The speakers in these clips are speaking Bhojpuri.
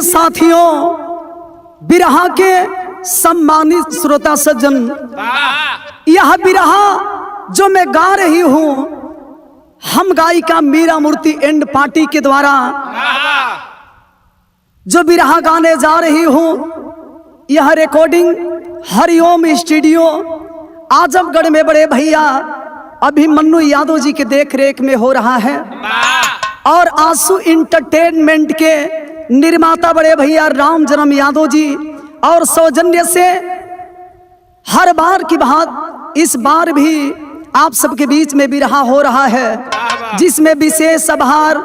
साथियों, बिरहा के सम्मानित श्रोता सज्जन, यह बिरहा जो मैं गा रही हूं, हम गायिका मीरा मूर्ति एंड पार्टी के द्वारा जो बिरहा गाने जा रही हूं, यह रिकॉर्डिंग हरिओम स्टूडियो आजमगढ़ में बड़े भैया अभिमन्यु यादव जी के देख रेख में हो रहा है। और आंसू इंटरटेनमेंट के निर्माता बड़े भैया राम जन्म यादव जी और सौजन्य से हर बार की बात इस बार भी आप सबके बीच में बिरहा हो रहा है, जिसमें विशेष आभार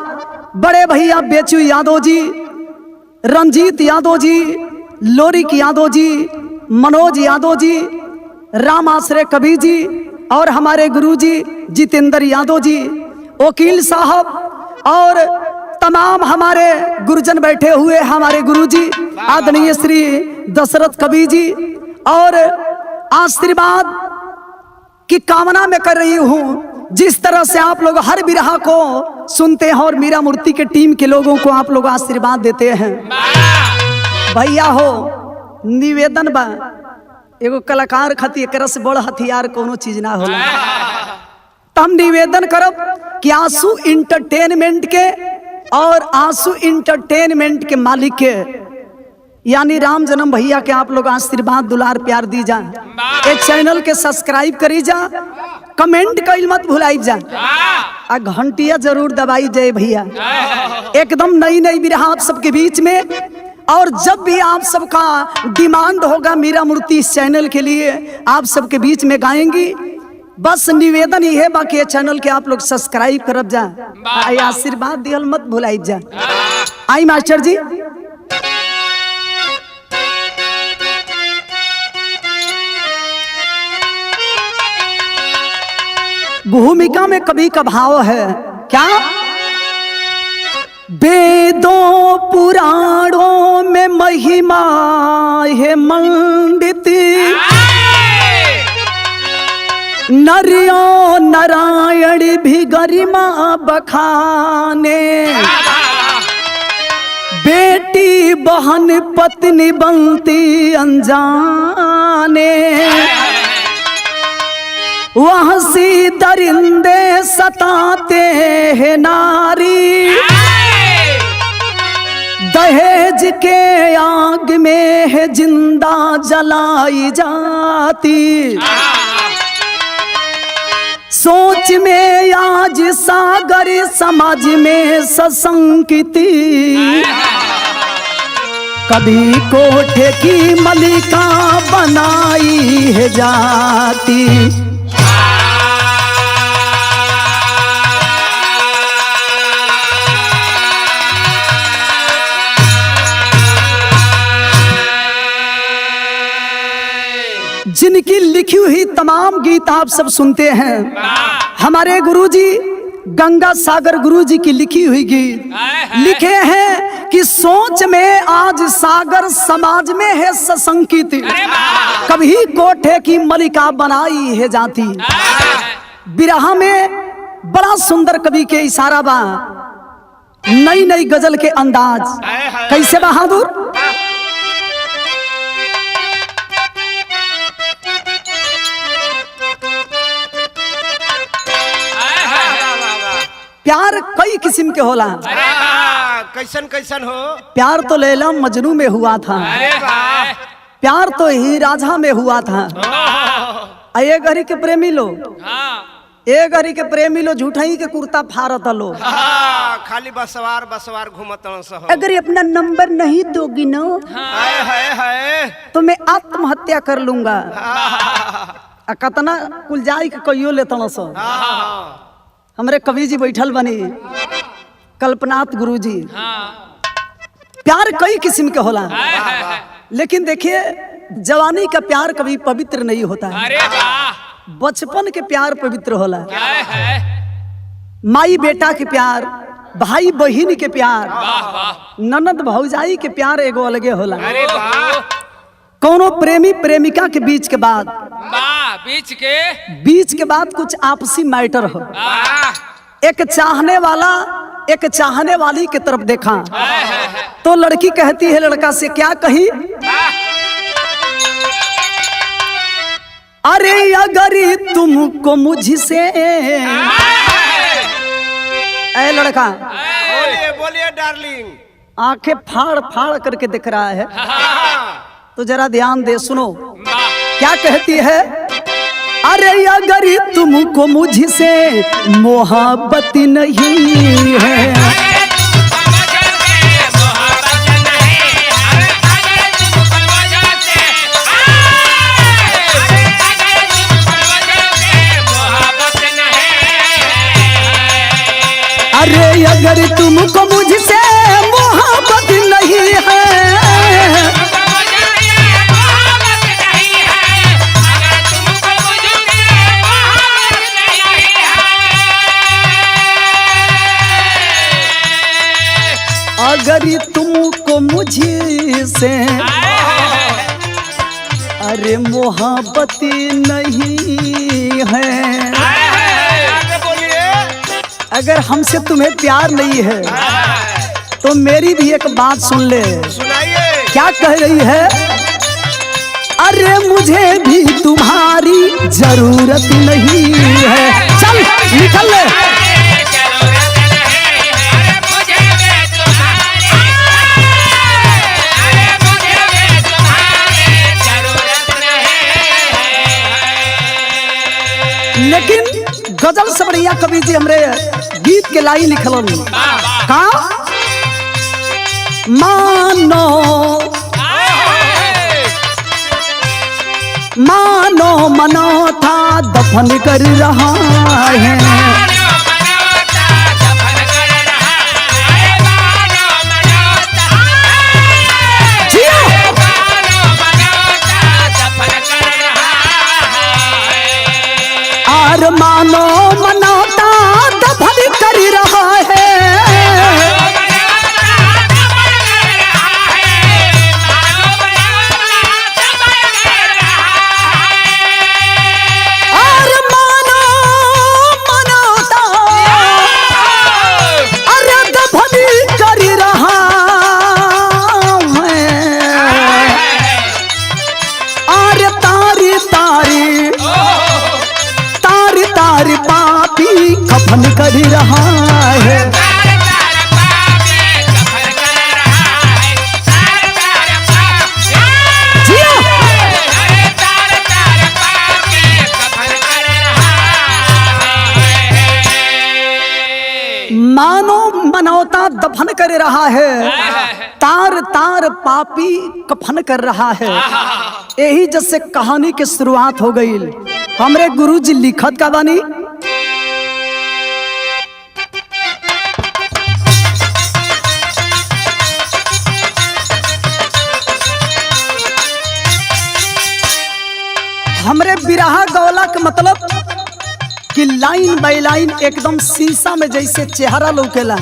बड़े भैया बेचू यादव जी, रंजीत यादव जी, लोरिक यादव जी, मनोज यादव जी, राम आश्रय कबीर जी और हमारे गुरुजी जितेंद्र यादव जी, वकील साहब और तमाम हमारे गुरुजन बैठे हुए, हमारे गुरुजी आदरणीय श्री दशरथ कबीर जी, और आशीर्वाद की कामना मैं कर रही हूं। जिस तरह से आप लोग हर बिरहा को सुनते हैं और मीरा मूर्ति के टीम के लोगों को आप लोग आशीर्वाद देते हैं, भैया हो निवेदन बा, एगो कलाकार खातिर एकरा से बड़ हथियार कोनो चीज ना होला। तो हम निवेदन करब कि आंसू इंटरटेनमेंट के और आंसू इंटरटेनमेंट के मालिक के यानी राम जन्म भैया के आप लोग आशीर्वाद दुलार प्यार दी जा, एक चैनल के सब्सक्राइब करी जा, कमेंट कइल मत भुलाई जा, आ घंटिया जरूर दबाई जाए भैया। एकदम नई नई बिरहा आप सबके बीच में, और जब भी आप सबका डिमांड होगा मीरा मूर्ति इस चैनल के लिए आप सबके बीच में गाएंगी। बस निवेदन ही है, बाकी चैनल के आप लोग सब्सक्राइब करब जा, आशीर्वाद दियल मत भुलाई जा। आई मास्टर जी, भूमिका में कभी का भाव है क्या? वेदों पुराणों में महिमा है मंडित, नरियो नारायण भी गरिमा बखाने, बेटी बहन पत्नी बनती अनजाने, वहाँ सी दरिंदे सताते हैं नारी, दहेज के आग में है जिंदा जलाई जाती, सोच में आज सागर समाज में सशंकिती, कभी कोठे की मलिका बनाई है जाती। जिनकी लिखी हुई तमाम गीत आप सब सुनते हैं, हमारे गुरुजी गंगा सागर गुरुजी की लिखी हुई गीत लिखे हैं कि सोच में आज सागर समाज में है सशंकित, कभी कोठे की मलिका बनाई है जाती। बिरहा में बड़ा सुंदर कवि के इशारा बा, नई नई गजल के अंदाज कैसे बहादुर। प्यार कई किस्म के होला, कैसन कैसन हो? प्यार तो लैला मजनू में हुआ था, प्यार तो ही राजा में हुआ था। ये घड़ी के प्रेमी लोग, ये घड़ी के प्रेमी लोग झूठाई के कुर्ता फारत लो, खाली बसवार बसवार घूमत। अगर अपना नंबर नहीं दोगी ना तो मैं आत्महत्या कर लूंगा। कतना कुल जाई के कहियो लेता सो। हमरे कवि जी बैठल बनी कल्पनाथ गुरु जी। प्यार कई किस्म के होला, लेकिन देखिए जवानी का प्यार कभी पवित्र नहीं होता है, बचपन के प्यार पवित्र होला। माई बेटा के प्यार, भाई बहिन के प्यार, ननद भौजाई के प्यार एगो अलगे होला। कोनो प्रेमी प्रेमिका के बीच के बाद बीच के बाद कुछ आपसी मैटर हो, एक चाहने वाला एक चाहने वाली की तरफ देखा तो लड़की कहती है लड़का से, क्या कही? अरे अगर तुमको मुझसे, ऐ लड़का बोलिए बोलिए डार्लिंग। आंखें फाड़ फाड़ करके दिख रहा है, तो जरा ध्यान दे, सुनो क्या कहती है। अरे अगर तुमको मुझसे मोहब्बत नहीं है, अरे अगर तुमको मुझसे मोहब्बत नहीं है, अगर तुमको मुझसे अरे मोहब्बत नहीं है, अगर हमसे तुम्हें प्यार नहीं है तो मेरी भी एक बात सुन ले। सुनाइए। क्या कह रही है? अरे मुझे भी तुम्हारी जरूरत नहीं है। चल निकल ले। लेकिन गजल से बढ़िया कवि जी हमरे गीत के लाइन लिखलन का, मानो मानो मनो था दफन कर रहा है, और मानो मनोता दफन कर रहा है, और मानो मनोता अरे दफन कर रहा है, और तारी तारी तार पापी कफन कर रहा है। मानो मनौता दफन कर रहा है, तार तार पापी कफन कर रहा है। यही जैसे कहानी की शुरुआत हो गई। हमरे गुरुजी लिखत का बानी, हमरे बिरहा गौला का मतलब कि लाइन बाय लाइन एकदम शीशा में जैसे चेहरा लौकेला,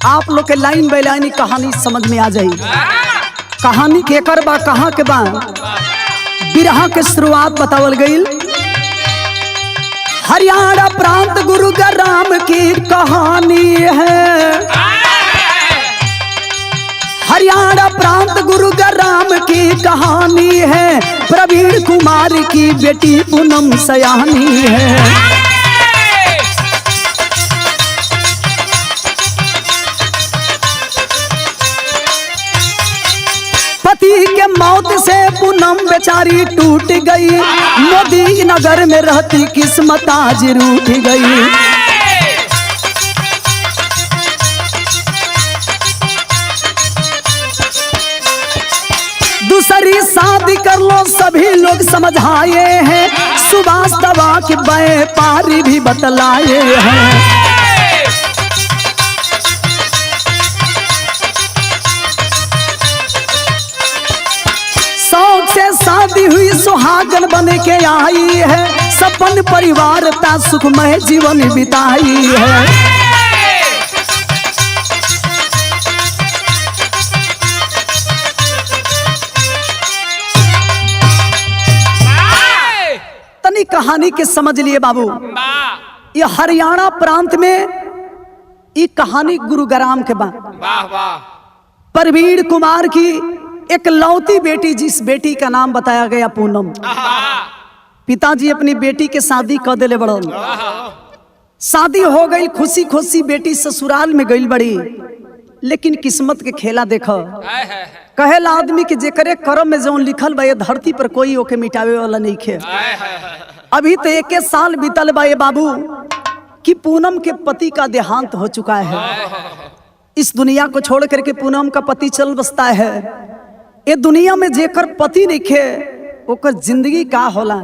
आप लोग के लाइन बाय लाइन कहानी समझ में आ जाई। कहानी के कर बा कहाँ के बा, बिरहा के शुरुआत बतावल गई। हरियाणा प्रांत गुरुग्राम की कहानी है, हरियाणा प्रांत गुरुग्राम की कहानी है, प्रवीण कुमार की बेटी पूनम सयानी है। पति के मौत से पूनम बेचारी टूट गई, मोदी नगर में रहती किस्मत आज रूठ गई। दूसरी शादी कर लो सभी लोग समझाए हैं, सुभाष दवा के व्यापारी भी बतलाए हैं। शौक से शादी हुई सुहागन बन के आई है, सपन परिवार ता सुखमय जीवन बिताई है। तनी कहानी के समझ लिए बाबू, ये हरियाणा प्रांत में ये कहानी गुरुग्राम के बा। वाह वाह। प्रवीण कुमार की एक लौती बेटी, जिस बेटी का नाम बताया गया पूनम। पिताजी अपनी बेटी के शादी कर दिले बड़न। शादी हो गई, खुशी खुशी बेटी ससुराल में गई बड़ी, लेकिन किस्मत के खेला देखो। कहेला आदमी के जेकरे कर्म में जो लिखल बा, ये धरती पर कोई ओके मिटावे वाला नहीं खे। अभी तो 1 साल बीतल बा ये बाबू कि पूनम के पति का देहांत हो चुका है। इस दुनिया को छोड़ करके पूनम का पति चल बसता है। ये दुनिया में जेकर पति नहीं खे ओकर जिंदगी का होला,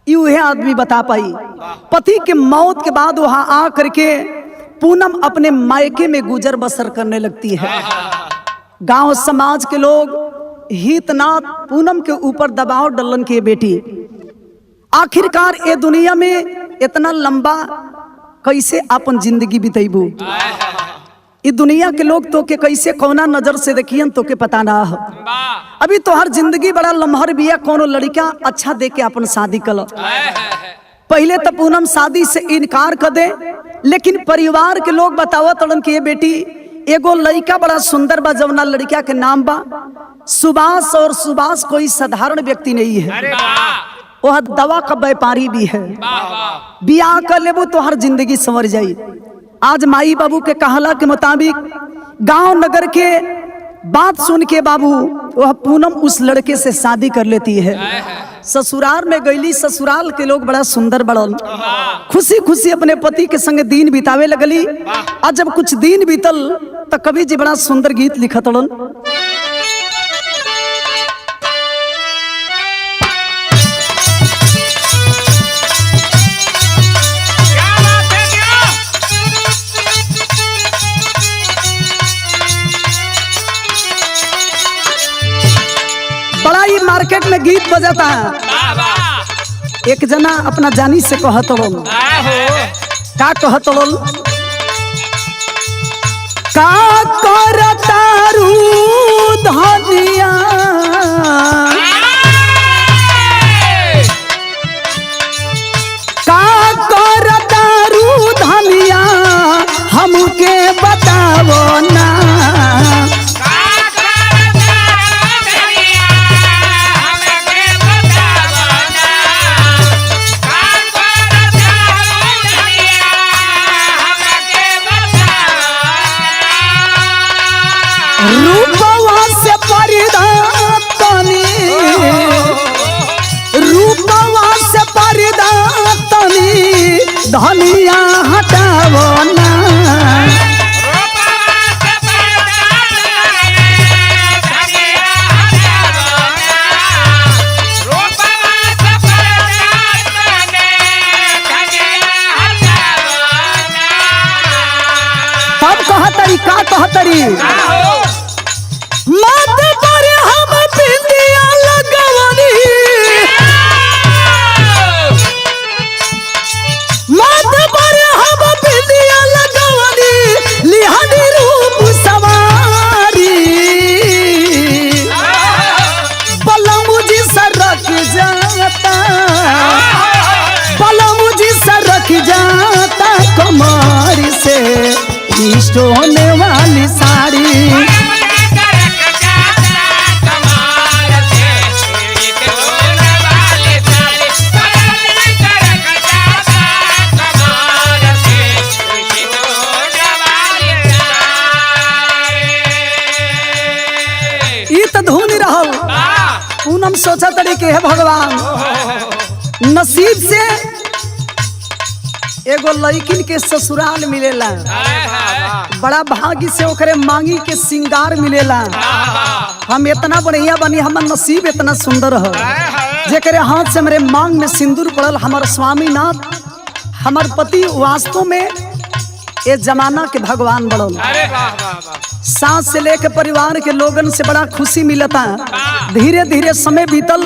यह आदमी बता पाई। पति के मौत के बाद वहां आ करके पूनम अपने मायके में गुजर बसर करने लगती है। गांव समाज के लोग हितनाथ पूनम के ऊपर दबाव डलन की बेटी आखिरकार ये दुनिया में इतना लंबा कैसे अपन जिंदगी बितेबू। ये दुनिया के लोग तो के कैसे कौना नजर से देखियन तो के पता ना हो। अभी तो हर जिंदगी बड़ा लम्हर बिया, कोनो लड़का अच्छा देख के अपन शादी कर। पहले तो पूनम शादी से इनकार कर दे, लेकिन परिवार के लोग बतावत तड़न कि ये बेटी एगो लड़का बड़ा सुंदर बा, जवना लड़का के नाम बा सुभाष, और सुभाष कोई साधारण व्यक्ति नहीं है, वह दवा का व्यापारी भी है। बियाह कर लेबू तो हर जिंदगी संवर जाई। आज माई बाबू के कहला के मुताबिक गांव नगर के बात सुन के बाबू वह पूनम उस लड़के से शादी कर लेती है। ससुराल में गईली, ससुराल के लोग बड़ा सुंदर बड़न, खुशी खुशी अपने पति के संग दिन बितावे लगली। और जब कुछ दिन बीतल तो कवि जी बड़ा सुंदर गीत लिखत हलन। बड़ा ही मार्केट में गीत बजाता है। एक जना अपना जानी से कहत हलन, का कहत हलन, का करतारू धनिया का करतारू धनिया हमके बतावो ना। रूपवा से पर्दा तनी, रूपवा से पर्दा तनी धनिया हटावो ना। तब कहतरी का कहतरी, मत पर हम बिंदिया लगवनी, मत पर हम बिंदिया लगवनी, लिहानी रूप सवारी, बलमुजी सरक जाता, बलमुजी सरक जाता कमर से होने वाली साड़ी। पूनम सोचा तरीके है भगवान नसीब से एगो लड़किन के ससुराल मिलेला, बड़ा भाग्य से ओकरे मांगी के सिंगार मिलेला। हम इतना बढ़िया बनी, हमार नसीब इतना सुंदर है जेकरे हाथ से मेरे मांग में सिंदूर पड़ल। हमार स्वामीनाथ हमार पति वास्तव में ये जमाना के भगवान बड़ल। सास से लेकर परिवार के लोगन से बड़ा खुशी मिलता। धीरे धीरे समय बीतल।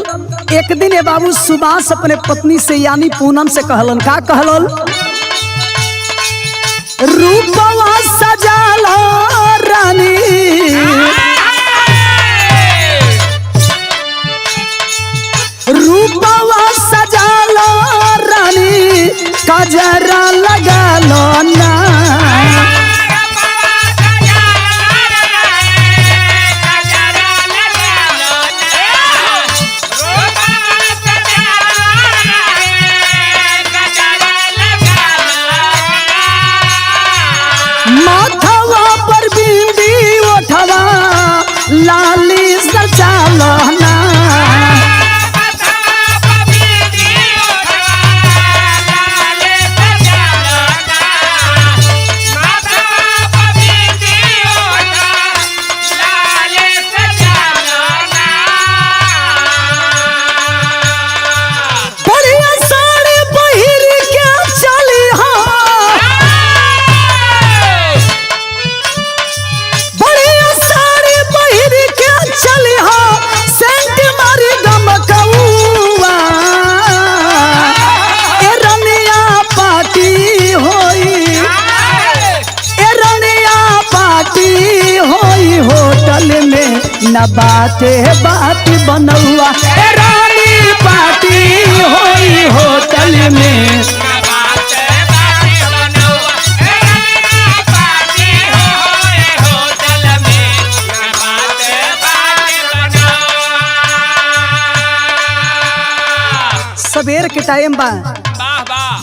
एक दिन ये बाबू सुभाष अपने पत्नी से यानी पूनम से कहलन, का कहलन, रूपवा सजाला रानी, रूपवा सजाला रानी, काजरा लगा लो ना। न बाटे बात बनौआ ए रानी पार्टी होई होटल में। सबेर के टाइम बा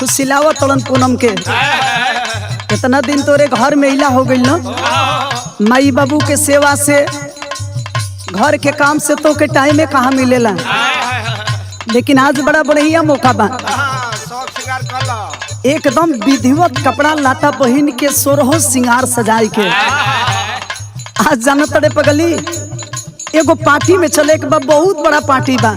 तू सिलावत तड़न पूनम के इतना दिन तोरे घर में इला हो गई न माई बाबू के सेवा से घर के काम से तो के टाइम में कहाँ मिलेला, लेकिन आज बड़ा बढ़िया मौका बा एकदम विधिवत कपड़ा लाता पहन के सोरहो सिंगार सजाई के। आज जाना तड़े पगली एगो पार्टी में चले के बा, बहुत बड़ा पार्टी बा।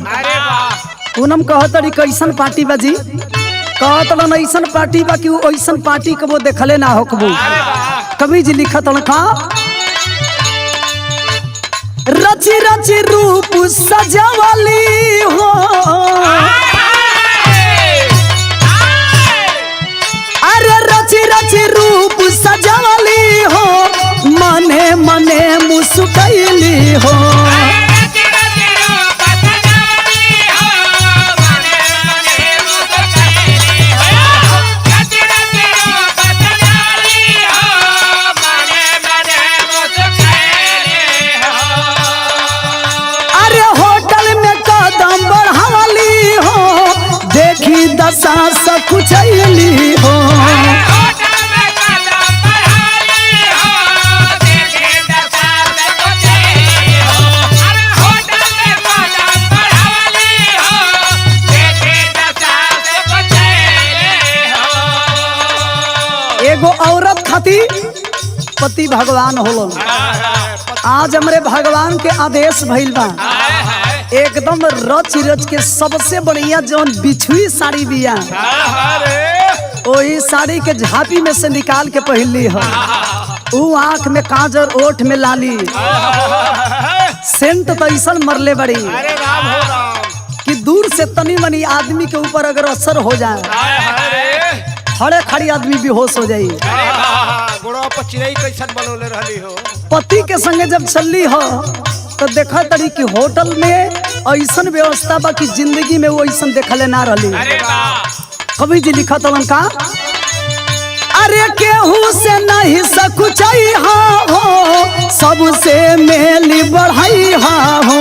पूनम कहतड़ी कैसन पार्टी बा जी? कहतड़न ऐसन पार्टी बा कि ऐसन पार्टी के वो देखले ना होकबू। कवि जी लिखत का रची रची रूप सजावली हो, अरे रची रची रूप सजावली हो, मने मने मुस्कैली हो। दशा सकुचैली हो, एगो औरत खाती पति भगवान होलो। आज हमरे भगवान के आदेश भइल बा एकदम रच रच के सबसे बढ़िया जौन बिछुई साड़ी बिया वही साड़ी के झापी में से निकाल के पहनली हो। ऊ आँख में काजर, ओठ में लाली, सेंट तो ऐसा मरले बड़ी कि दूर से तनी मनी आदमी के ऊपर अगर असर हो जाए खड़े खड़ी आदमी बेहोश हो जाई। पति के संगे जब चलली हो तो देखा तड़ी कि होटल में ऐसन व्यवस्था बा कि जिंदगी में वो ऐसन देखले ना रही। कवि जी लिखा तलन का अरे केहू से नहीं सकुचाई हा हो, सबसे मेली बढ़ाई हा हो।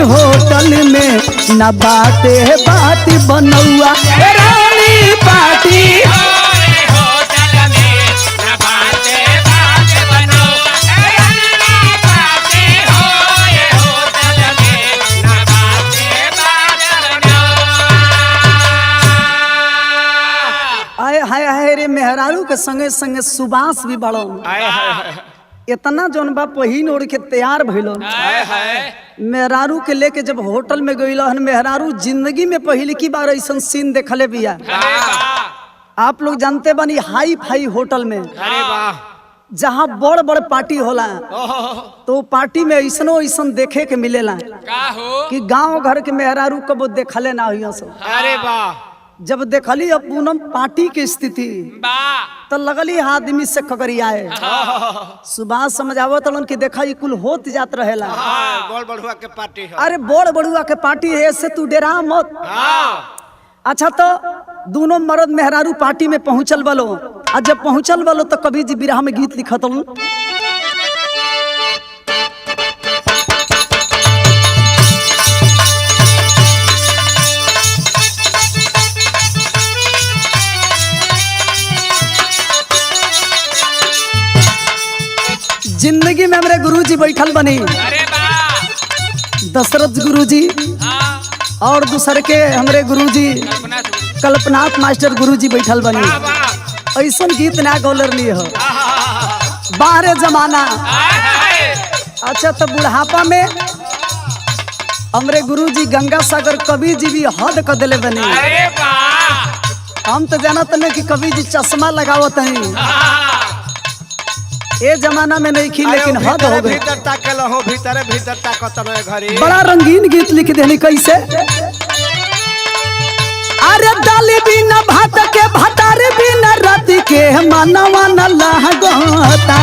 होटल में न बाटे बात बनौआ रानी पार्टी होटल में न बाटे बात बनौआ रानी पार्टी होटल में न बाटे बात बनौआ। आए हाय हाय रे मेहरारू के संगे संगे सुबास भी बड़ो इतना जौन बा पहिन ओढ़ के तैयार भइलो। मेहरारू के लेके जब होटल में गइलो हन, मेहरारू जिंदगी में पहली की बार ऐसा सीन देखले बिया। आप लोग जानते बानी हाई फाई होटल में जहाँ बड़ बड़ पार्टी होला तो पार्टी में ऐसनो ऐसन देखे के मिलेला कि गांव घर के मेहरारू कबो देखले ना हुई। अरे वाह जब देखली अब पूनम पार्टी की स्थिति तो लगली आदमी से ककरियाए। सुबह समझावत कि देखा ये कुल होत जात रहेला। बड़ बड़ुआ के पार्टी है। अरे बड़ बड़ुआ के पार्टी है ऐसे तू डेरा मत। अच्छा तो दोनों मर्द मेहरारू पार्टी में पहुंचल बलो। और जब पहुंचल बलो तो कभी जी बिरहा में गीत लिखत जिंदगी में हमारे गुरुजी बैठल बनी। दशरथ गुरुजी और दूसर के हमारे गुरुजी कल्पनाथ मास्टर गुरुजी बैठल बनी ऐसा गीत ना गौलर ली हो बाहरे जमाना। अच्छा तो बुढ़ापा में हमरे गुरुजी गंगा सागर कवि जी भी हद कर दिले बनी। हम तो जानत नहीं कि कवि जी चश्मा लगावत हैं ये जमाना में नहीं की लेकिन हद हो गई। भीतर ताकल हो भीतर भीतर ताकत रहे घरी। बड़ा रंगीन गीत लिख देनी कैसे। अरे डाली बिना भात के भतारे बिना राती के मनवा न लागता।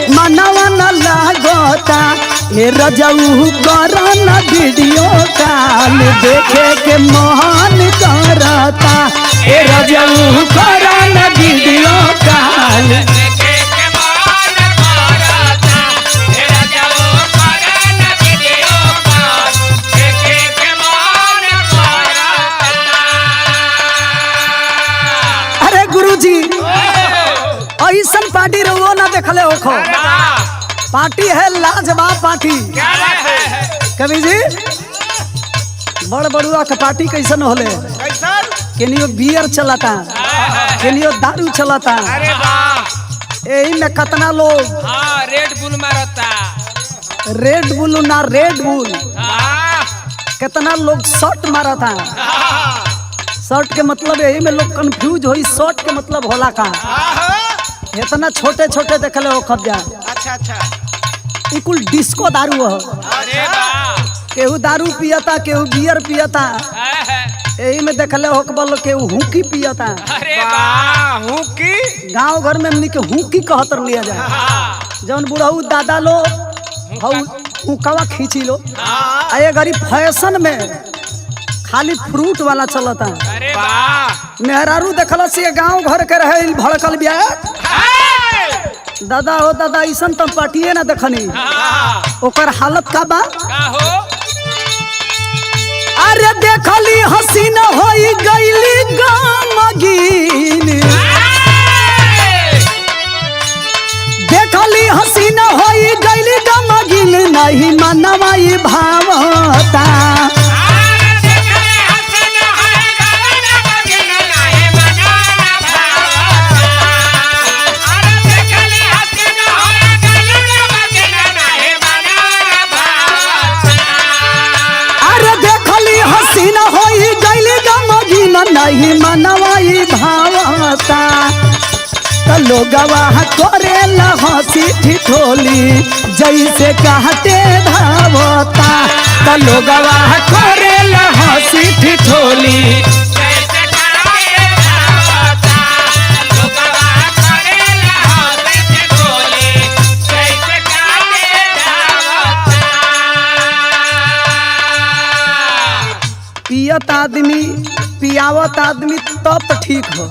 मनवा न लागता हे रजऊ करना वीडियो कॉल देखे के मोहन करता। हे रजऊ करना वीडियो कॉल देखे के मोहन करता। हे रजऊ करना वीडियो कॉल देखे के मोहन करता। अरे गुरुजी ऐसा पार्टी रहो ना देखले हो पार्टी है लाजवाब पार्टी। कवि जी बड़ बड़ुआ का पार्टी कैसन होले केनियो बियर चलाता केनियो दारू चलाता। यही में कितना लोग रेड बुल मारता रेड बुल ना रेड बुल कितना लोग शॉट मारता। शॉट के मतलब यही में लोग कंफ्यूज होई शॉट के मतलब होला का इतना छोटे छोटे देखले हो खब जा। अच्छा अच्छा कुल डिस्को दारू हो। अरे वाह केहू दारू पियता केहू बियर पियता यही में देखले हो कबल केहू हुकी पियता। अरे वाह हुकी गांव घर में हमनी के हुकी कहतर लिया जाए जौन बुढ़ऊ दादा लो हुकवा खींची लो। ये गरीब फैशन में खाली फ्रूट वाला चलता। अरे वाह मेहरारू देखल से गांव घर के रहे भड़कल बिया दादा हो दादा ऐसा तो पार्टिए ना देखनी ओकर हालत का बा। अरे देखली हसीना होई गईली गमगीन देखली हसीना होई गईली गमगीन नहीं मनवाई भावता। नहीं मनवाई भावता तो लोगवा करे हंसी ठिठोली जैसे कहते धावता। तो लोगवा करे हंसी ठिठोली जैसे कहते धावता। लोगवा करेला हंसी ठिठोली जैसे कहते धावता। पियत आदमी पियावत आदमी तब तो ठीक हो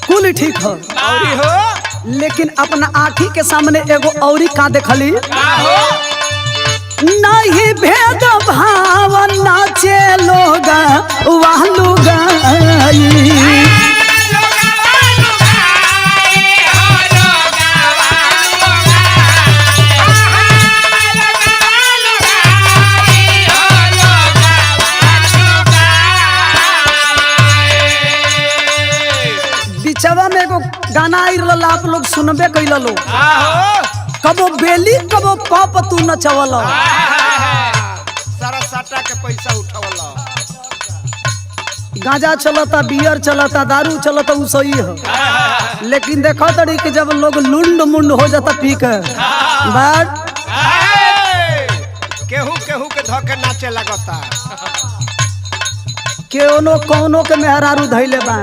कुल ठीक हो लेकिन अपना आँखी के सामने एगो औरी का देखली नहीं भेद भाव नाचे लोग वह लोग गाना आई रहा आप लोग सुनबे कैल लो कबो बेली कबो पप तू नचवल सारा साटा के पैसा उठावल। गांजा चलता बियर चलता दारू चलता उ सही है लेकिन देखो तड़ी कि जब लोग लुंड मुंड हो जाता पी के बट केहू केहू के धोके नाचे लगता केनो कौनो के मेहरारू धैले बा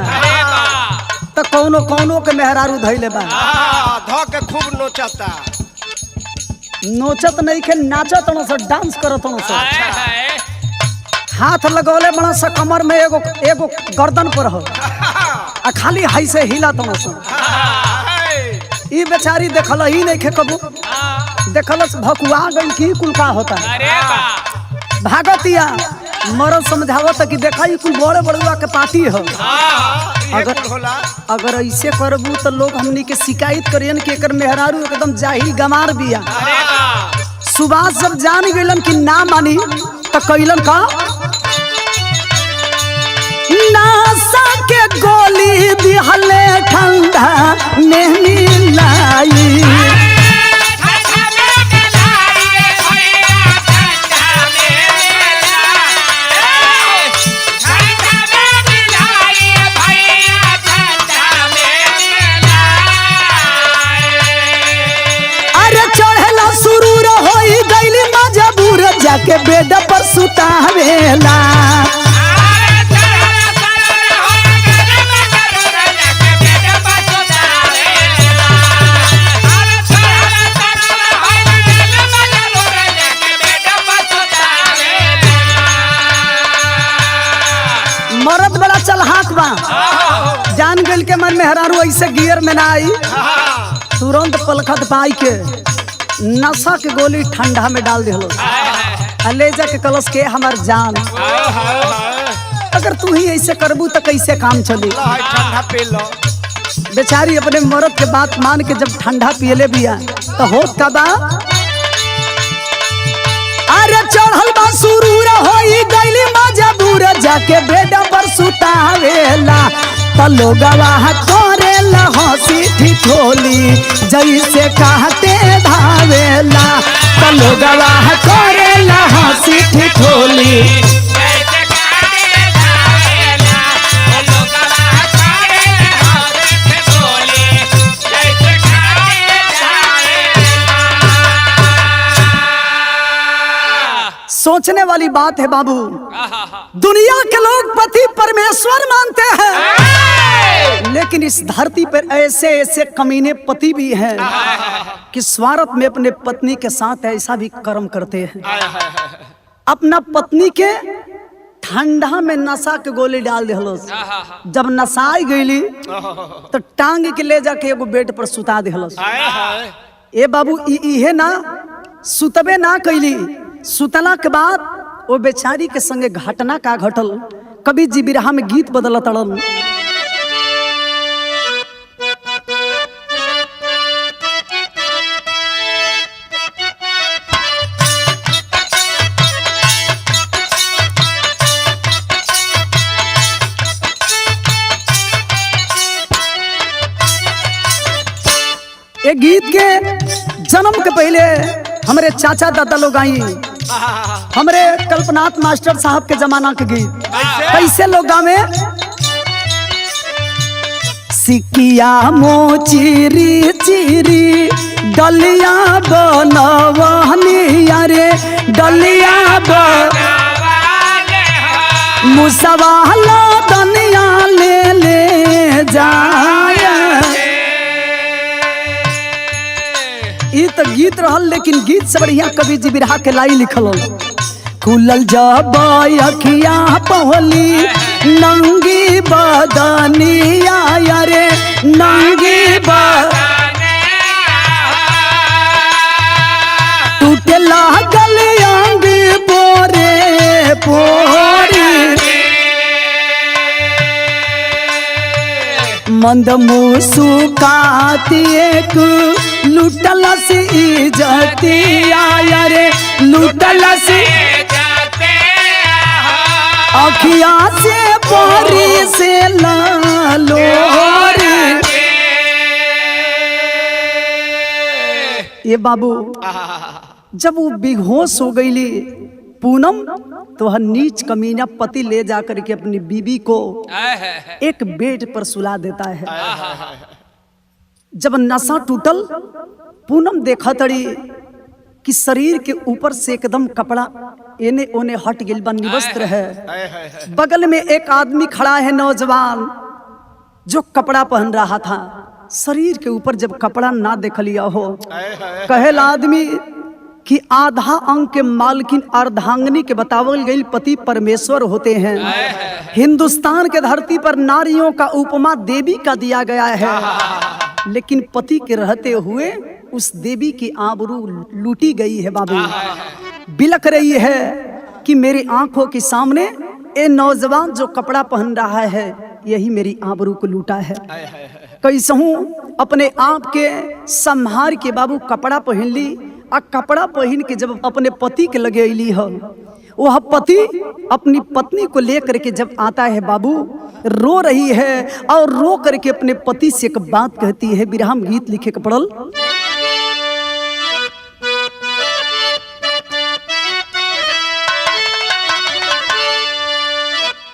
तो कौनो कौनो के मेहरारू धैले बा धो के खूब नोचता नोचत नहीं के नाचत न से डांस करत न से हाथ लगौले बड़ा सा कमर में एगो एगो गर्दन पर हो आ खाली हाई से हिला न से ई बेचारी देखल ही नहीं खे कबू, देखलस भकुआ गई की कुल का होता है। अरे बा भागतिया मरद समझावत कि देखा ई कुल बड़े बड़ुआ के पार्टी है। अगर होला अगर ऐसे करबू तो लोग हमनी के शिकायत करियन कि एकर मेहरारू एकदम जाहिल गमार बिया। अरे बा सुभाष जब जान गइलन कि ना मानी तो कैलन का नासा के गोली दिहले ठंडा में मिलाई। अरे चढ़ेला सुरूर होई गइली मजबूर जाके बेड पर सुतावेला। मरद बड़ा चलहाक बा, जान गइल के मन मेहरारू ऐसे गियर में ना आई, तुरंत पलखत पाई के नशा के गोली ठंडा में डाल दिहलो। ले जाके कलश के हमार जान, अगर तू ही ऐसे करबू तो कैसे काम चली। ठंडा पी लो। बेचारी अपने मरद के बात मान के जब ठंडा पियले बिया तो होत का बा अरे चढ़ल बा सुरूर होई गइली मजबूर जाके बेड पर सुतावेला। त लोगवा करेला हंसी ठिठोली जैसे कहते धावेला। त लोगवा करेला हंसी ठिठोली सोचने वाली बात है बाबू। दुनिया के लोग पति परमेश्वर मानते हैं, लेकिन इस धरती पर ऐसे ऐसे कमीने पति भी हैं कि स्वार्थ में अपने पत्नी के साथ ऐसा भी कर्म करते हैं। अपना पत्नी के ठंडा में नशा के गोली डाल दिहलो। जब नशाई गईली तो टांग के ले जाके एगो बेड पर सुता दिहलो। ए बाबू इहे ना सुतबे ना कैली, सुतला के बाद वो बेचारी के संगे घटना का घटल कवि जी बिरहा में गीत बदल तड़न। ये गीत के जन्म के पहले हमारे चाचा दादा लोग आई, हमारे कल्पनाथ मास्टर साहब के जमाना के गीत कैसे लोग गावे। सिकिया मो चिरी चिरी डलिया बनवनी अरे डलिया मुसवाला दनिया ले ले जाए। ई तो गीत रहल, लेकिन गीत से बढ़िया कवि जी बिरहा के लाई लिखल हो। खुलल जब अखिया पहली नंगी बदनिया रे नंगी टूटे लागल अंग पोरे पोरी मंद मुसुकाती एक लुटलस इज्जतिया रे लुटलस अखिया से बोरी से लालोरी। ये बाबू जब वो बेहोश हो गईली पूनम तो हर नीच कमीना पति ले जाकर के अपनी बीबी को एक बेड पर सुला देता है। जब नशा टूटल पूनम देखा तड़ी कि शरीर के ऊपर से एकदम कपड़ा एने ओने हट गिल बा, निवस्त्र है। बगल में एक आदमी खड़ा है नौजवान जो कपड़ा पहन रहा था। शरीर के ऊपर जब कपड़ा ना देख लिया हो, कहेला आदमी कि आधा अंग के मालकिन अर्धांगिनी के बतावल गई पति परमेश्वर होते हैं। हिंदुस्तान के धरती पर नारियों का उपमा देवी का दिया गया है। लेकिन पति के रहते हुए उस देवी की आबरू लूटी गई है बाबू। बिलख रही है कि मेरी आंखों के सामने ये नौजवान जो कपड़ा पहन रहा है यही मेरी आबरू को लूटा है। कैसहूं अपने आप के संहार के बाबू कपड़ा पहन ली और कपड़ा पहन के जब अपने पति के लगे अली हो, वह पति अपनी पत्नी को लेकर के जब आता है बाबू, रो रही है और रो करके अपने पति से एक बात कहती है। विराम गीत लिखे के पड़ल।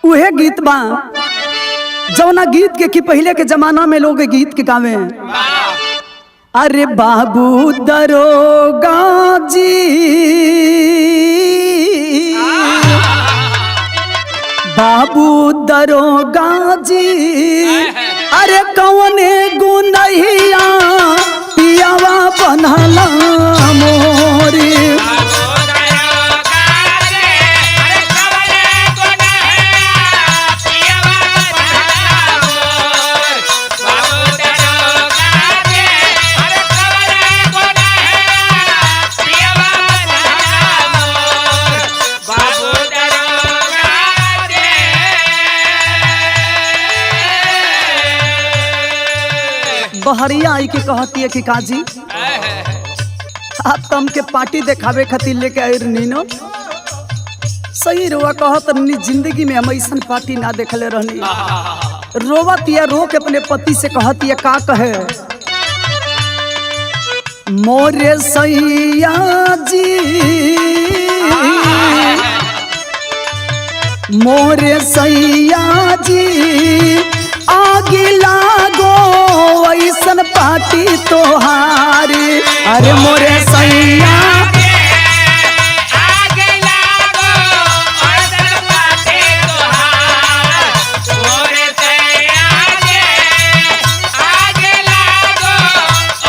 वह गीत बा जौना गीत के कि पहले के जमाना में लोग गीत के गावे। अरे बाबू दरोगा जी, बाबू दरोगा जी, अरे कौने गुनहिया पियावा बनला मोरी। बहरिया आई के कहती है कि काजी आप तम के पार्टी देखावे खातिर लेके आए नीनो। सही रोवा कहत रही, जिंदगी में हम ऐसा पार्टी ना देखले रहनी। रोवत या रो के अपने पति से कहती है का कहे, मोरे सैया जी, मोरे सैया जी, आगे लागो ऐसन पार्टी तोहारी। अरे मोरे सैया आगे लागो ऐसन पार्टी तोहार, मोरे सैया जी, आगे लागो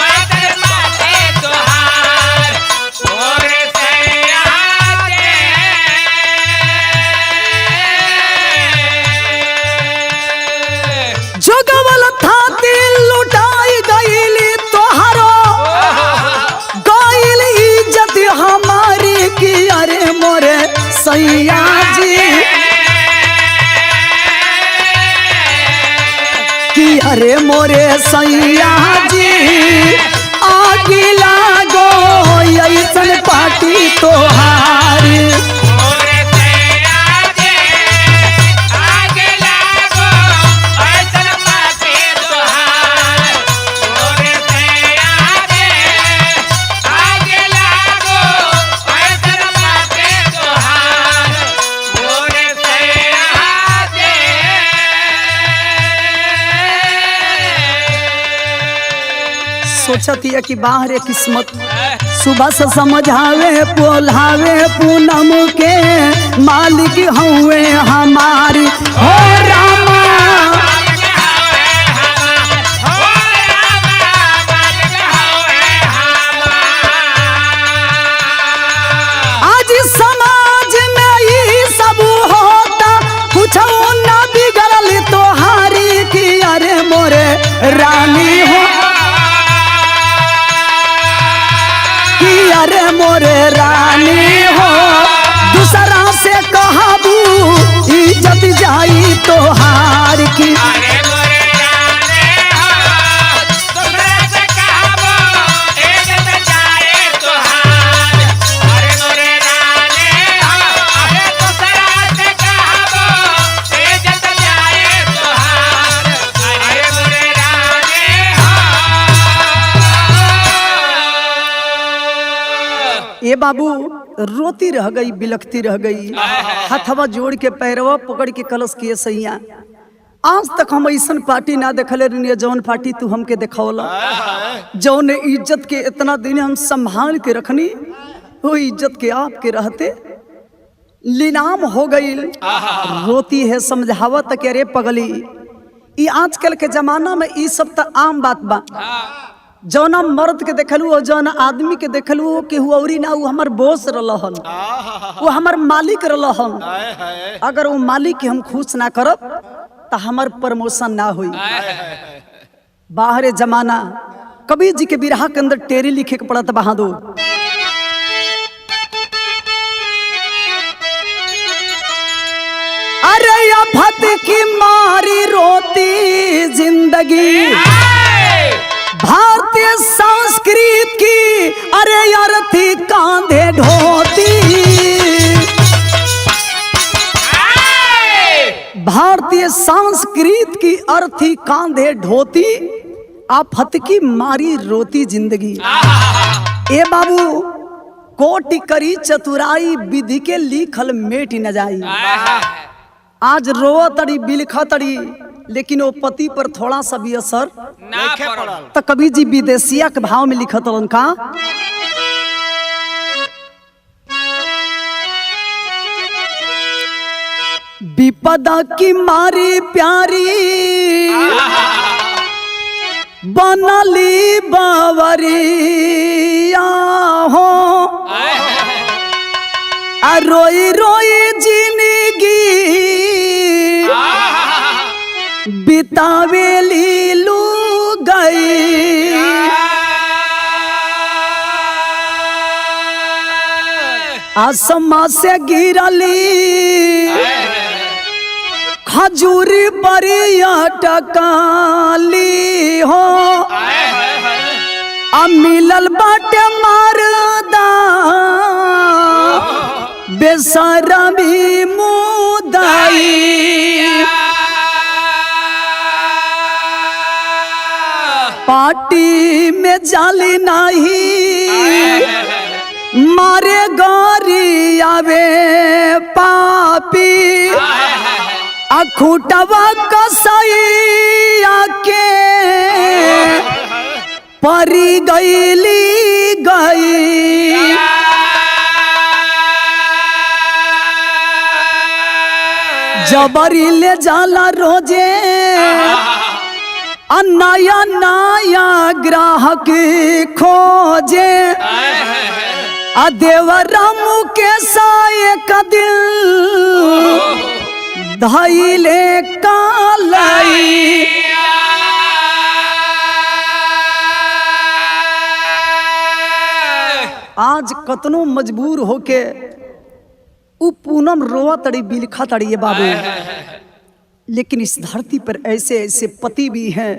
ऐसन पार्टी तोहार, मोरे सैया जी। जोगवल थाती लुटाई गईली तोहारो, गईल इज्जत हमारी की। अरे मोरे सैया जी, कि अरे मोरे सैया जी, आगे लागो ऐसन पार्टी तोहारी। मोरे सैया जी, आगे लागो ऐसन पार्टी तोहार, मोरे सैया जी, आगे लागो ऐसन पार्टी तोहार, मोरे सैया जी। सोचती है कि बाहर है किस्मत, सुबह से समझावे पोल्हावे पूनम के मालिक हुए हमारी। हो रामा आज समाज में ये सब होता, कुछ न बिगड़ल तोहारी की। अरे मोरे रानी हो, कि अरे मोरे रानी हो, दूसरा से कहबू इज्जत जाई तोहार की। अरे मोरे रानी हो, दूसरा से कहबो इज्जत जाए तोहार। अरे मोरे रानी हो, अरे दूसरा से कहबो इज्जत जाए तोहार। अरे मोरे रानी हो। ये बाबू रोती रह गई, बिलखती रह गई, हथवा जोड़ के पैरवा पकड़ के कलश किए सैया। आज तक हम ऐसन पार्टी ना देखले रही, जौन पार्टी तू हमके दिखौला, जौन इज्जत के इतना दिन हम संभाल के रखनी, वो इज्जत के आपके रहते लीनाम हो गई। रोती है, समझावत के अरे पगली, ये आजकल के जमाना में ये सब तो आम बात बा। जौना मर्द के देखलू और जौना आदमी के देखलू कि हुआरी ना, वो हमार बॉस रहन, वो हमार मालिक रहन। अगर वो मालिक के हम खुश ना करब तो हमार प्रमोशन ना हुई। बाहर जमाना कबीर जी के बिरहा के अंदर टेरी लिखे के पड़त बहादुर। अरे आफत की मारी रोती जिंदगी भारतीय संस्कृत की, अरे यार थी कांधे ढोती। भारतीय संस्कृत की अर्थी कांधे ढोती, आफत की मारी रोती जिंदगी। ए बाबू कोटि करी चतुराई, विधि के लिखल मेट न जाई। आज रो तड़ी बिलखा तड़ी, लेकिन वो पति पर थोड़ा सा भी असर ना पड़ल। तो कबीर जी विदेशिया के भाव में लिखत उनका, विपदा की मारी प्यारी बनली बावरिया हो, रोई रोई जिंदगी बितावेली लू गई। आसमां से गिरली खजूरी बरिया टकाली हो, अब मिलल बाटे मरदा बेसरमी मुदाई। पार्टी में जाली नहीं मारे गौरी आवे पापी, अखूटवा कसैया के परी गईली गई। जबरी ले जाला रोजे नया नया ग्राहक खोजे, देवरा मुकेश एक दिल धैले कालाई। आज कतनो मजबूर होके उ पूनम रोआ तड़ी बिलखा तड़ी ये बाबू, लेकिन इस धरती पर ऐसे ऐसे पति भी हैं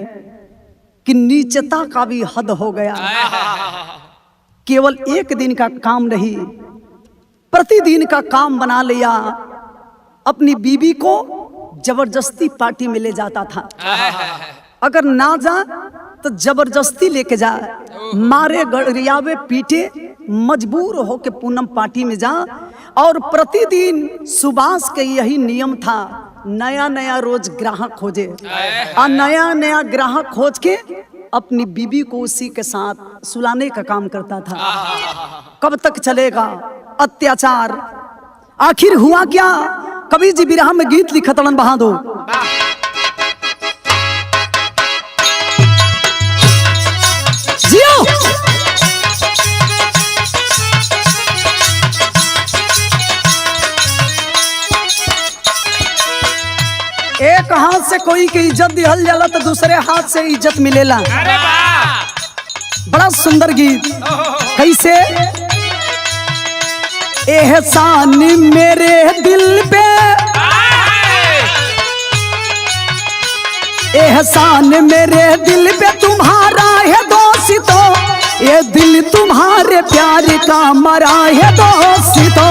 कि नीचता का भी हद हो गया। केवल एक दिन का काम नहीं, प्रतिदिन का काम बना लिया। अपनी बीवी को जबरदस्ती पार्टी में ले जाता था, अगर ना जा तो जबरदस्ती लेके जा, मारे गरियावे पीटे, मजबूर हो के पूनम पार्टी में जा। और प्रतिदिन सुभाष के यही नियम था, नया नया रोज ग्राहक खोजे और नया नया ग्राहक खोज के अपनी बीवी को उसी के साथ सुलाने का काम करता था। कब तक चलेगा अत्याचार? आखिर हुआ क्या? कबीर जी बिरहा में गीत लिखत बहादुर। जियो एक हाथ से कोई की इज्जत दिहल जाला तो दूसरे हाथ से इज्जत मिलेला। अरे वाह, बड़ा सुंदर गीत। कैसे? एहसान मेरे दिल पे, एहसान मेरे दिल पे तुम्हारा है दोषितो, ये दिल तुम्हारे प्यार का मरा है दोषितो।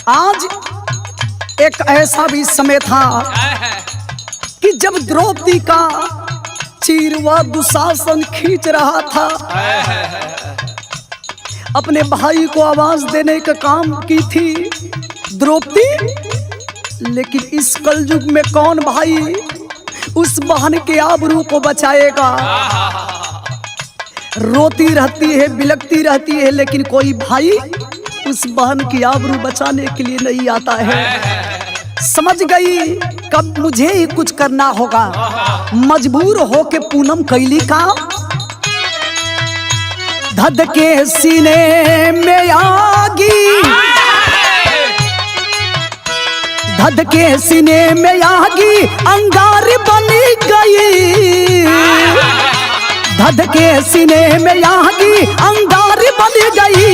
आज एक ऐसा भी समय था कि जब द्रौपदी का चीरवा दुशासन खींच रहा था, अपने भाई को आवाज देने का काम की थी द्रौपदी, लेकिन इस कलयुग में कौन भाई उस बहन के आबरू को बचाएगा? रोती रहती है, बिलखती रहती है, लेकिन कोई भाई उस बहन की आबरू बचाने के लिए नहीं आता है। समझ गई कब मुझे ही कुछ करना होगा। मजबूर होके पूनम कैली का धध के सीने में आगी, धध के सीने में आगी अंगार बनी गई, धध के सीने में आगी अंगार बनी गई,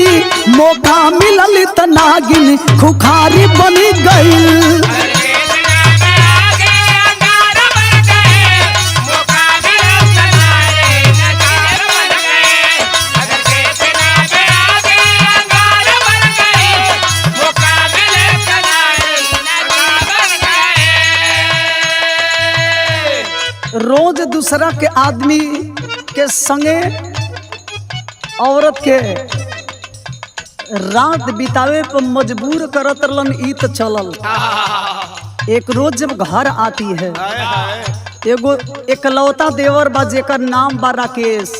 मौका मिलल त नागिन खुखारी बनी गई। रोज दूसरा के आदमी के संगे औरत के रात बितावे पर मजबूर करत रहलन, ई त चलल। एक रोज जब घर आती है एगो एकलौता देवर बा जेकर नाम बा राकेश,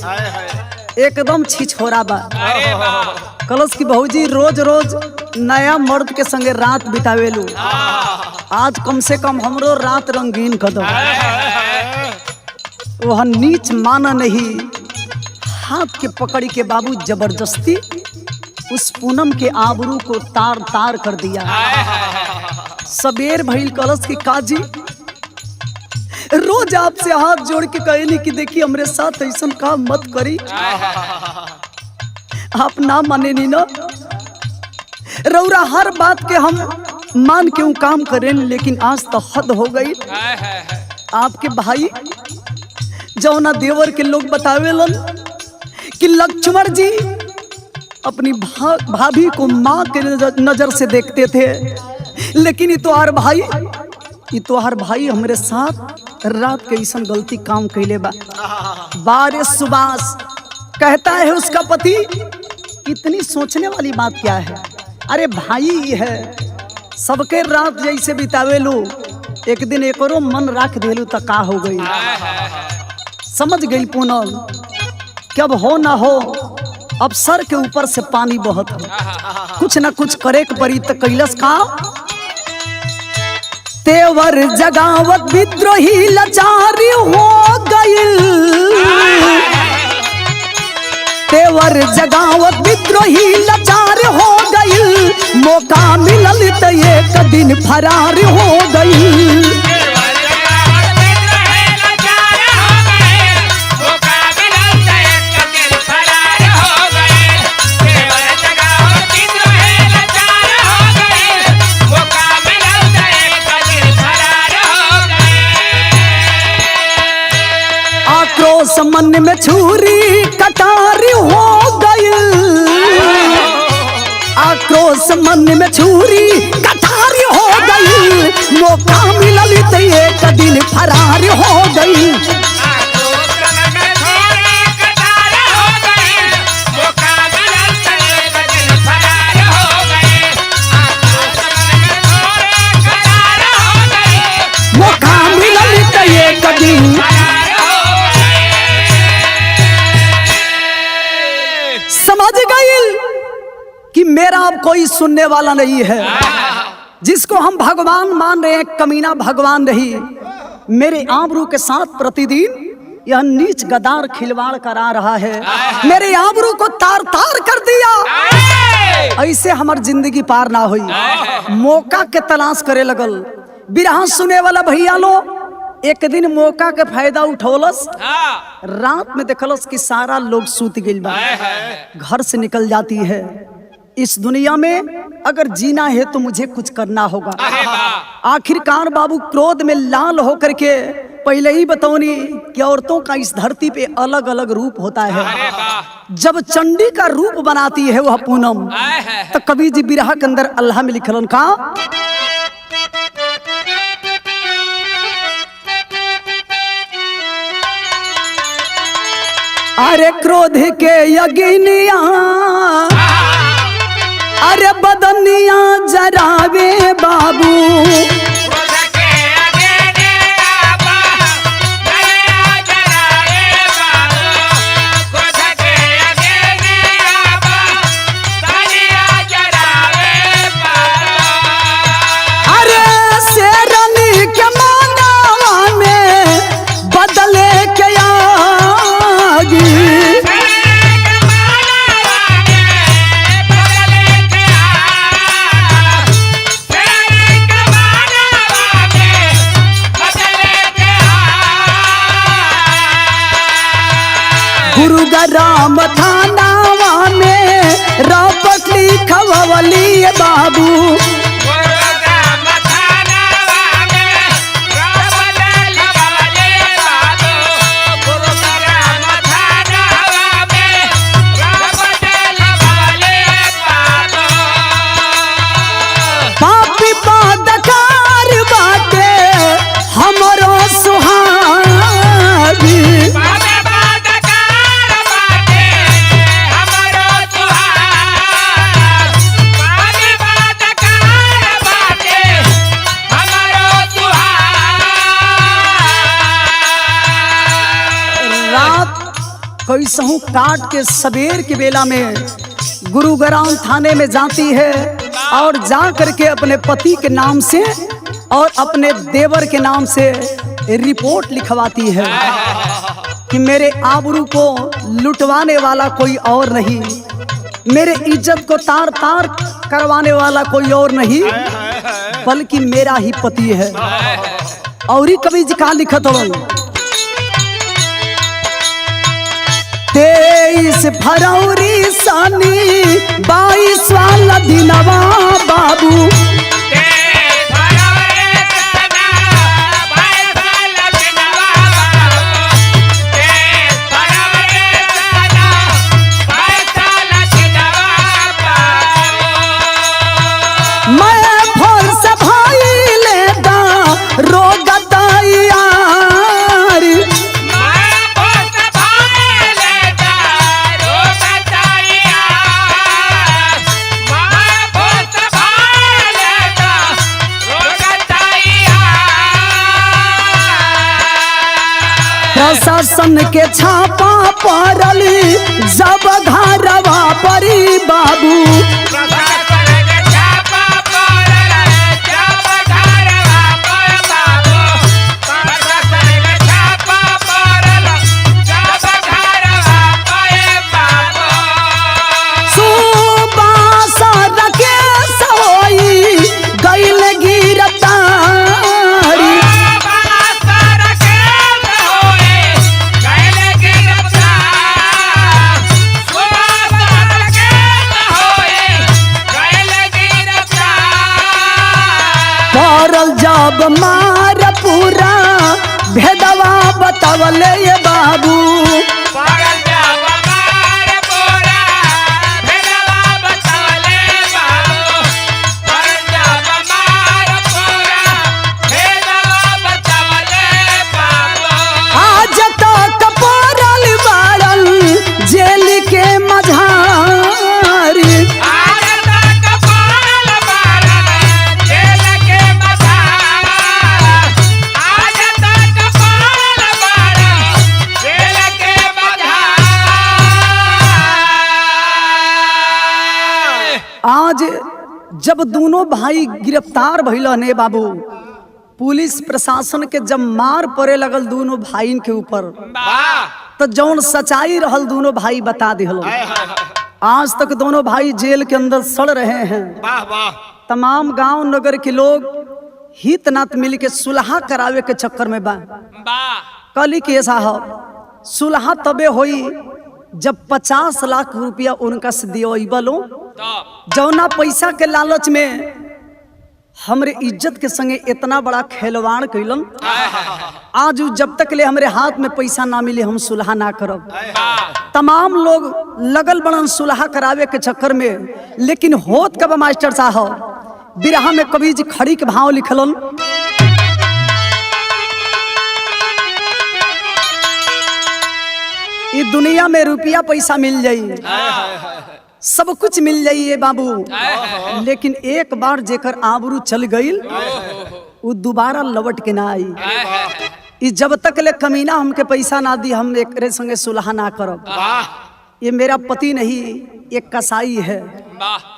एकदम छिछोरा बा। कलश की भौजी रोज रोज नया मर्द के संगे रात बितावेलू, आज कम से कम हमरो रात रंगीन कर दो। वह नीच माना नहीं, हाथ के पकड़ी के बाबू जबरदस्ती उस पूनम के आबरू को तार तार कर दिया। सबेर भइल कलश की काजी रोज आपसे हाथ जोड़ के कहनी कि देखिए हमरे साथ ऐसा काम मत करी, आप ना माने नी ना। रौरा हर बात के हम मान के काम करें, लेकिन आज तो हद हो गई। आपके भाई जौना देवर के लोग बतावेलन कि लक्ष्मण जी अपनी भाभी को माँ के नजर से देखते थे, लेकिन ये तो हर भाई हमारे साथ रात के ऐसा गलती काम कैले बा। बारिश सुबास कहता है उसका पति, इतनी सोचने वाली बात क्या है, अरे भाई है सबके रात जैसे बितावेलू, एक दिन एक और मन रख देलू तो का हो गई। समझ गई पूनम, कब हो ना हो अब सर के ऊपर से पानी बहत हो, कुछ ना कुछ करे के पड़ी। तो कैलस का तेवर जगावत विद्रोही लाचारी हो गई, तेवर जगावत विद्रोही लाचार हो गई, मौका मिलल त एक दिन फरार हो गई। आक्रोश मन में छुरी कटारी हो गई, आक्रोश मन में छुरी कटारी हो गई, मौका मिलल त एक दिन फरार हो गई। मौका मिलल त एक दिन समझ गई कि मेरा अब कोई सुनने वाला नहीं है। जिसको हम भगवान मान रहे हैं कमीना भगवान नहीं, मेरे आबरू के साथ प्रतिदिन यह नीच गदार खिलवाड़ करा रहा है, मेरे आबरू को तार तार कर दिया। ऐसे हमार जिंदगी पार ना हुई, मौका के तलाश करे लगल। बिरहा सुने वाला भैया लो एक दिन मौका के फायदा उठौलस, रात में देखलस कि सारा लोग सूत गइल बा, घर से निकल जाती है। इस दुनिया में अगर जीना है तो मुझे कुछ करना होगा। आखिरकार बाबू क्रोध में लाल होकर के पहले ही बतौनी कि औरतों का इस धरती पे अलग अलग रूप होता है। जब चंडी का रूप बनाती है वह पूनम, तो कवि जी बिरहा के अंदर अल्लाह में लिखलन का अरे क्रोध के यज्ञनिया, अरे बदनिया जरावे बाबू, अरे से गुरुग्राम थानावा में रपट लिखवली बाबू। पापी पादकार बाटे हमरो सुहागी। कैसहू काट के सवेर के बेला में गुरुग्राम थाने में जाती है और जा करके अपने पति के नाम से और अपने देवर के नाम से रिपोर्ट लिखवाती है कि मेरे आबरू को लुटवाने वाला कोई और नहीं, मेरे इज्जत को तार तार करवाने वाला कोई और नहीं बल्कि मेरा ही पति है। और ही कवि जी का लिखत हो 23 फरवरी सनी 22 वाला दिनवा बाबू। मैं फर्स भाई लेता रोगताई प्रशासन के छापा पड़ल जब घरवा परी बाबू। जब मार पूरा भेदवा बतावले ये बाबू। आज तक पड़ल बाड़ल जेल के मझारी। आज जब दोनों भाई गिरफ्तार भइल ने बाबू, पुलिस प्रशासन के जब मार पड़े लगल दोनों भाई के ऊपर तो जौन सच्चाई रहल दोनों भाई बता दिहल। आज तक दोनों भाई जेल के अंदर सड़ रहे हैं। तमाम गांव नगर के लोग हित नात मिल के सुलहा करावे के चक्कर में बा। कली के साहब सुलहा तबे होई जब 50 लाख रुपया उनका से दियो जौना पैसा के लालच में हमरे इज्जत के संगे इतना बड़ा खिलवाड़ कैलन। आज जब तक ले हमरे हाथ में पैसा ना मिले हम सुलहा ना करब। तमाम लोग लगल बड़न सुलहा करावे के चक्कर में, लेकिन होत कब मास्टर साहब बिरहा में कवि जी खड़ी के भाव लिखलन। ये दुनिया में रुपया पैसा मिल जाई, सब कुछ मिल जाइए बाबू, लेकिन एक बार जेकर आबरू चल गई वो दोबारा लौट के ना आई। जब तक ले कमीना हमके पैसा ना दी हम एक संगे सुलहा ना करब। ये मेरा पति नहीं, एक कसाई है,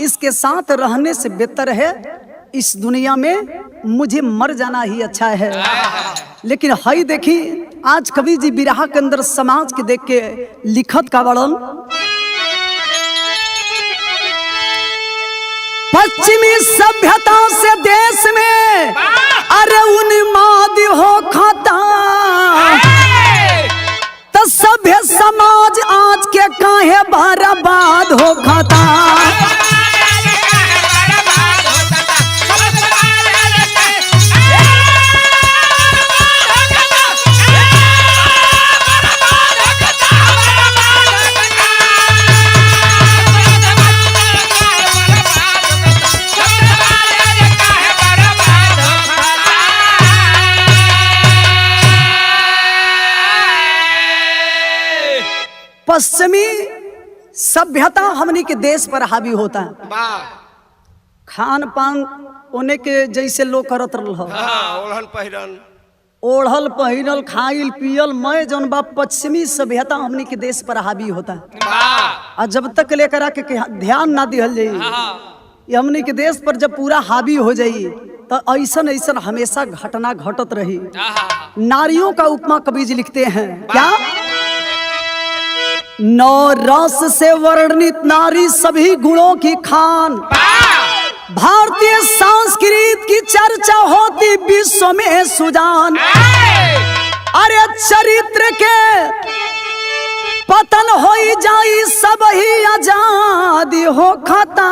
इसके साथ रहने से बेहतर है इस दुनिया में मुझे मर जाना ही अच्छा है। लेकिन हाई देखी आज कवि जी बिरहा के अंदर समाज के देख के लिखत का वर्णन। पश्चिमी सभ्यता से देश में अरे उन्माद हो खाता तो सभ्य समाज पश्चिमी सभ्यता हमनी के देश पर हावी होता है। वाह खान पान ओने के जैसे लोग करत रहल ह। ओढ़न पहिरन ओढ़ल पहिरल खाइल पियल मैं जौन बा पश्चिमी सभ्यता हमनी के देश पर हावी होता है। और जब तक लेकर आके ध्यान ना दिहल जाई ये हमनी के देश पर जब पूरा हावी हो जाई तो ऐसन ऐसन हमेशा घटना घटत रही। नारियों का उपमा कवि जी लिखते हैं क्या, नौ रस से वर्णित नारी सभी गुणों की खान, भारतीय संस्कृति की चर्चा होती विश्व में सुजान। अरे चरित्र के पतन हो जाई सब ही आजादी हो खाता,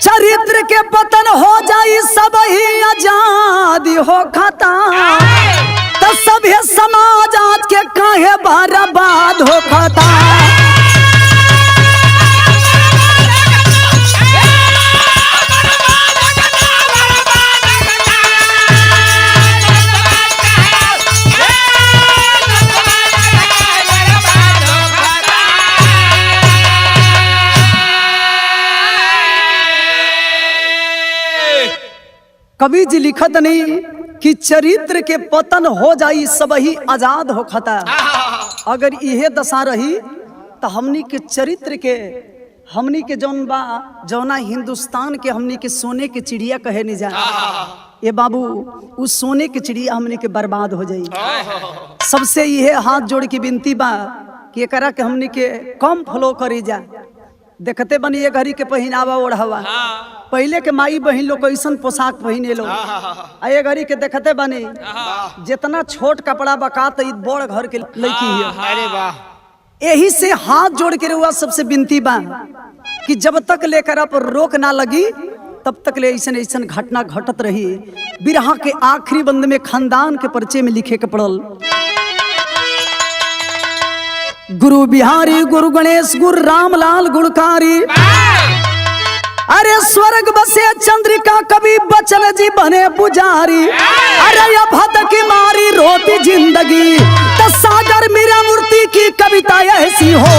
चरित्र के पतन हो जाई सब ही आजादी हो खाता, तो सभ्य समाज आज के काहे बर्बाद हो खाता। कवि जी लिखत नहीं कि चरित्र के पतन हो जाई सब ही आजाद हो खाता। अगर यह दशा रही तो हमनी के चरित्र के हमनी के जौन बा जौना हिंदुस्तान के हमनी के सोने के चिड़िया कहे नहीं जा ये बाबू उस सोने के चिड़िया हमनी के बर्बाद हो जाई। सबसे यह हाथ जोड़ के विनती बा कि एकरा के हमनी के कम फॉलो करी जा। देखते बनी ये घड़ी के पहनावा ओढ़ावा पहले के माई बहन लोग कैसन पोशाक पहने लोग ये घड़ी के देखते बनी जितना छोट कपड़ा बकात बड़ घर के लड़की है। अरे वाह यही से हाथ जोड़ के रुआ सबसे विनती बा कि जब तक लेकर आप रोक ना लगी तब तक ले ऐसन ऐसन घटना घटत रही। बिरहा के आखिरी बंद में खानदान के परिचय में लिखे के पड़ल, गुरु बिहारी गुरु गणेश गुरु रामलाल गुणकारी, अरे स्वर्ग बसे चंद्रिका कवि बचन जी बने पुजारी। अरे ये भद की मारी रोती जिंदगी तो सागर मीरा मूर्ति की कविता ऐसी हो